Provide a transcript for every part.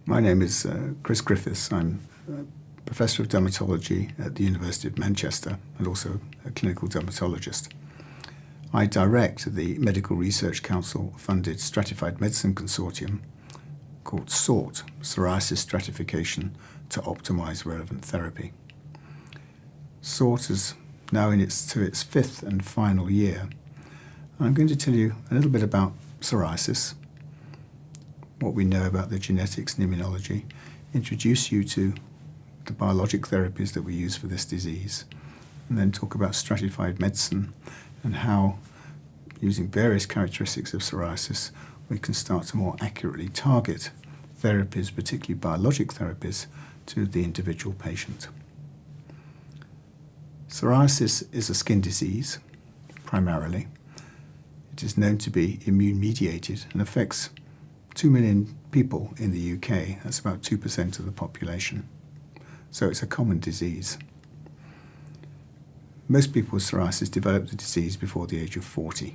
My name is Chris Griffiths. I'm a Professor of Dermatology at the University of Manchester and also a clinical dermatologist. I direct the Medical Research Council-funded Stratified Medicine Consortium called PSORT, Psoriasis Stratification to Optimize Relevant Therapy. PSORT is now in its fifth and final year. And I'm going to tell you a little bit about psoriasis, what we know about the genetics and immunology, introduce you to the biologic therapies that we use for this disease, and then talk about stratified medicine and how, using various characteristics of psoriasis, we can start to more accurately target therapies, particularly biologic therapies, to the individual patient. Psoriasis is a skin disease, primarily. It is known to be immune-mediated and affects 2 million people in the UK. That's about 2% of the population. So it's a common disease. Most people with psoriasis develop the disease before the age of 40.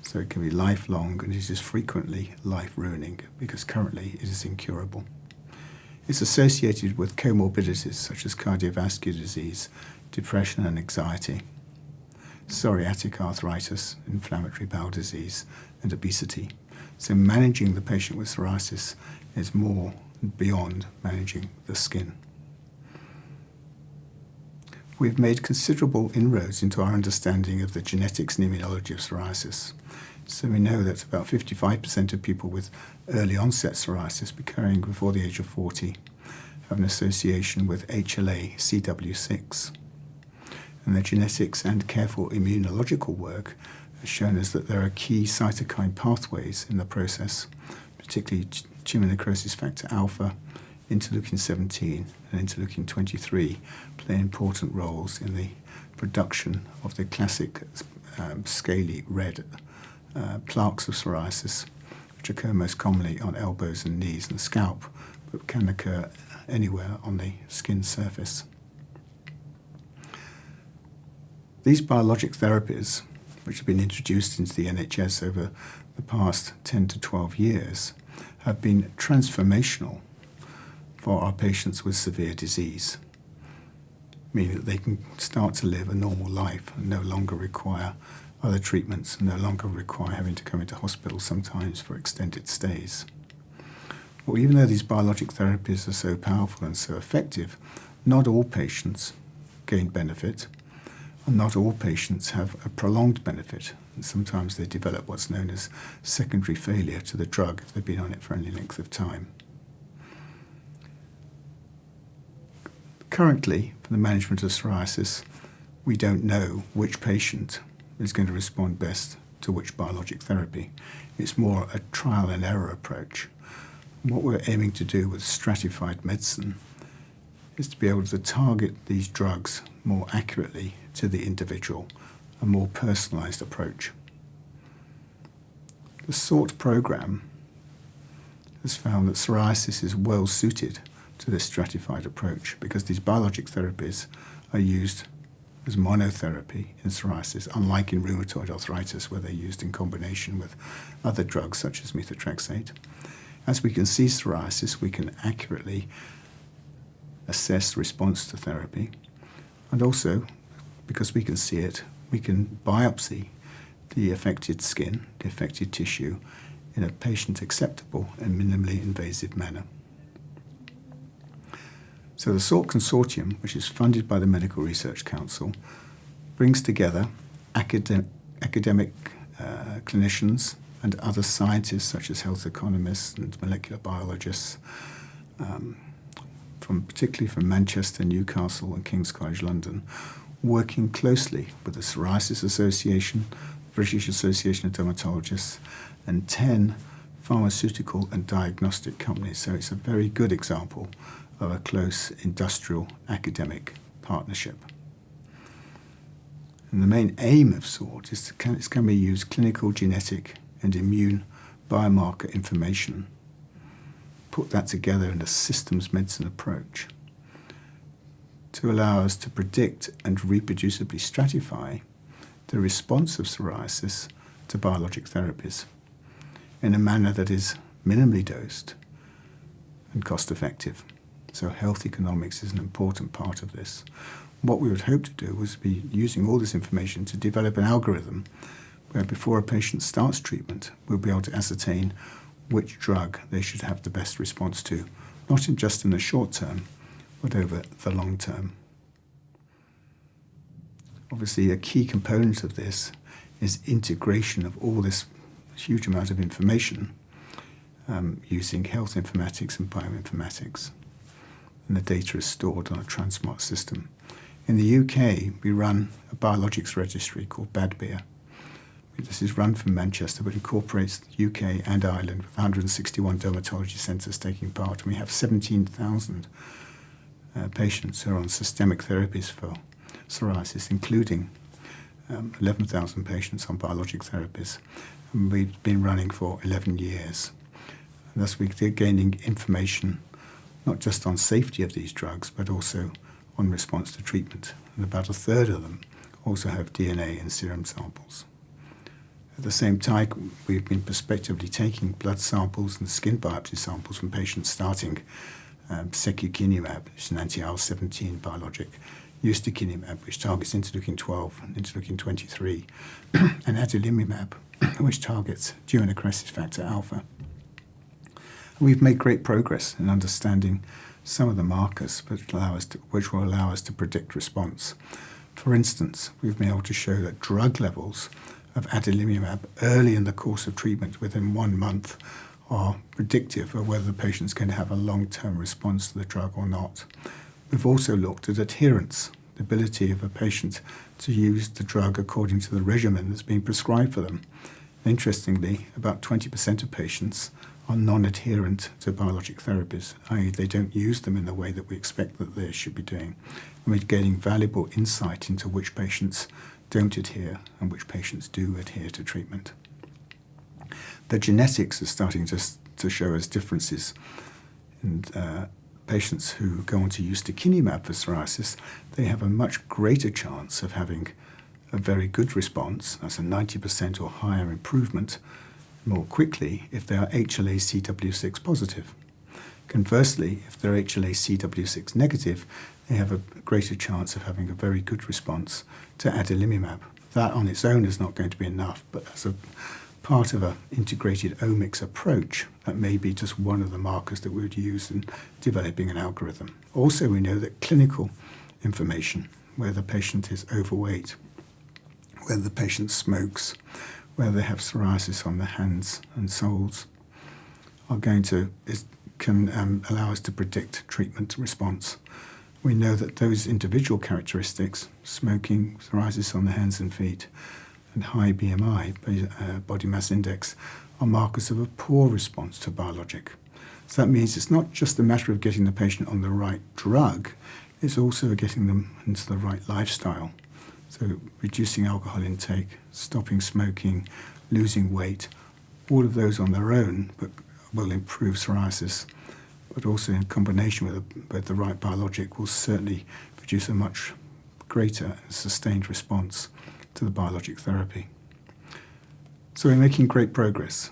So it can be lifelong, and it is frequently life-ruining because currently it is incurable. It's associated with comorbidities such as cardiovascular disease, depression and anxiety, psoriatic arthritis, inflammatory bowel disease, and obesity. So managing the patient with psoriasis is more beyond managing the skin. We've made considerable inroads into our understanding of the genetics and immunology of psoriasis. So we know that about 55% of people with early onset psoriasis occurring before the age of 40 have an association with HLA-CW6. And the genetics and careful immunological work has shown us that there are key cytokine pathways in the process, particularly tumor necrosis factor alpha, interleukin-17 and interleukin-23 play important roles in the production of the classic scaly red plaques of psoriasis, which occur most commonly on elbows and knees and the scalp, but can occur anywhere on the skin surface. These biologic therapies, which have been introduced into the NHS over the past 10 to 12 years, have been transformational for our patients with severe disease, meaning that they can start to live a normal life and no longer require other treatments, and no longer require having to come into hospital sometimes for extended stays. Well, even though these biologic therapies are so powerful and so effective, not all patients gain benefit, and not all patients have a prolonged benefit, and sometimes they develop what's known as secondary failure to the drug if they've been on it for any length of time. Currently, for the management of psoriasis, we don't know which patient is going to respond best to which biologic therapy. It's more a trial and error approach. And what we're aiming to do with stratified medicine is to be able to target these drugs more accurately to the individual, a more personalized approach. The PSORT program has found that psoriasis is well suited to this stratified approach because these biologic therapies are used as monotherapy in psoriasis, unlike in rheumatoid arthritis where they're used in combination with other drugs such as methotrexate. As we can see psoriasis, we can accurately assess response to therapy, and also, because we can see it, we can biopsy the affected skin, the affected tissue, in a patient-acceptable and minimally invasive manner. So the PSORT Consortium, which is funded by the Medical Research Council, brings together academic clinicians and other scientists such as health economists and molecular biologists, particularly from Manchester, Newcastle and King's College London, working closely with the Psoriasis Association, British Association of Dermatologists, and 10 pharmaceutical and diagnostic companies. So it's a very good example of a close industrial academic partnership. And the main aim of PSORT is can we use clinical, genetic and immune biomarker information, put that together in a systems medicine approach to allow us to predict and reproducibly stratify the response of psoriasis to biologic therapies in a manner that is minimally dosed and cost effective. So health economics is an important part of this. What we would hope to do was be using all this information to develop an algorithm where before a patient starts treatment, we'll be able to ascertain which drug they should have the best response to, not just in the short term, but over the long term. Obviously, a key component of this is integration of all this huge amount of information using health informatics and bioinformatics. And the data is stored on a Transmart system. In the UK, we run a biologics registry called BADBEER. This is run from Manchester, but incorporates the UK and Ireland with 161 dermatology centres taking part. And we have 17,000 patients who are on systemic therapies for psoriasis, including 11,000 patients on biologic therapies. And we've been running for 11 years. And thus we're gaining information not just on safety of these drugs, but also on response to treatment. And about a third of them also have DNA and serum samples. At the same time, we've been prospectively taking blood samples and skin biopsy samples from patients starting secukinumab, which is an anti-IL-17 biologic, ustekinumab, which targets interleukin-12 and interleukin-23, and adalimumab, which targets G1-aggressive factor alpha. We've made great progress in understanding some of the markers which will allow us to predict response. For instance, we've been able to show that drug levels of adalimumab early in the course of treatment, within 1 month, are predictive of whether the patient is going to have a long-term response to the drug or not. We've also looked at adherence, the ability of a patient to use the drug according to the regimen that's being prescribed for them. Interestingly, about 20% of patients are non-adherent to biologic therapies, i.e. they don't use them in the way that we expect that they should be doing. And we're getting valuable insight into which patients don't adhere and which patients do adhere to treatment. The genetics are starting to show us differences. And patients who go on to ustekinumab for psoriasis, they have a much greater chance of having a very good response, that's a 90% or higher improvement, more quickly if they are HLA-CW6 positive. Conversely, if they're HLA-CW6 negative, they have a greater chance of having a very good response to adalimumab. That on its own is not going to be enough, but as a part of an integrated omics approach, that may be just one of the markers that we would use in developing an algorithm. Also, we know that clinical information, where the patient is overweight, whether the patient smokes, whether they have psoriasis on their hands and soles, can allow us to predict treatment response. We know that those individual characteristics, smoking, psoriasis on the hands and feet, and high BMI, body mass index, are markers of a poor response to biologic. So that means it's not just a matter of getting the patient on the right drug, it's also getting them into the right lifestyle. So reducing alcohol intake, stopping smoking, losing weight, all of those on their own will improve psoriasis, but also in combination with the right biologic will certainly produce a much greater and sustained response to the biologic therapy. So we're making great progress.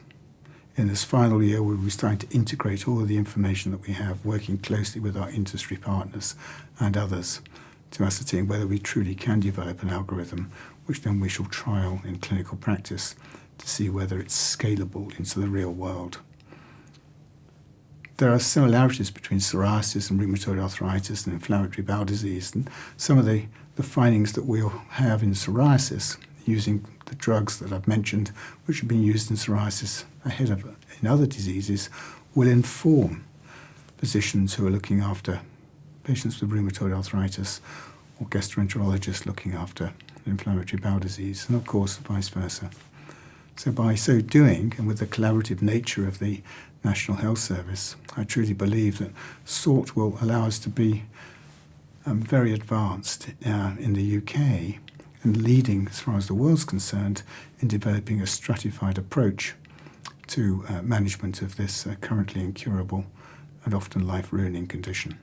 In this final year, we'll be starting to integrate all of the information that we have, working closely with our industry partners and others to ascertain whether we truly can develop an algorithm, which then we shall trial in clinical practice to see whether it's scalable into the real world. There are similarities between psoriasis and rheumatoid arthritis and inflammatory bowel disease, and some of the findings that we'll have in psoriasis using the drugs that I've mentioned, which have been used in psoriasis ahead of in other diseases, will inform physicians who are looking after patients with rheumatoid arthritis or gastroenterologists looking after inflammatory bowel disease, and of course vice versa. So by so doing, and with the collaborative nature of the National Health Service, I truly believe that PSORT will allow us to be very advanced in the UK and leading, as far as the world's concerned, in developing a stratified approach to management of this currently incurable and often life-ruining condition.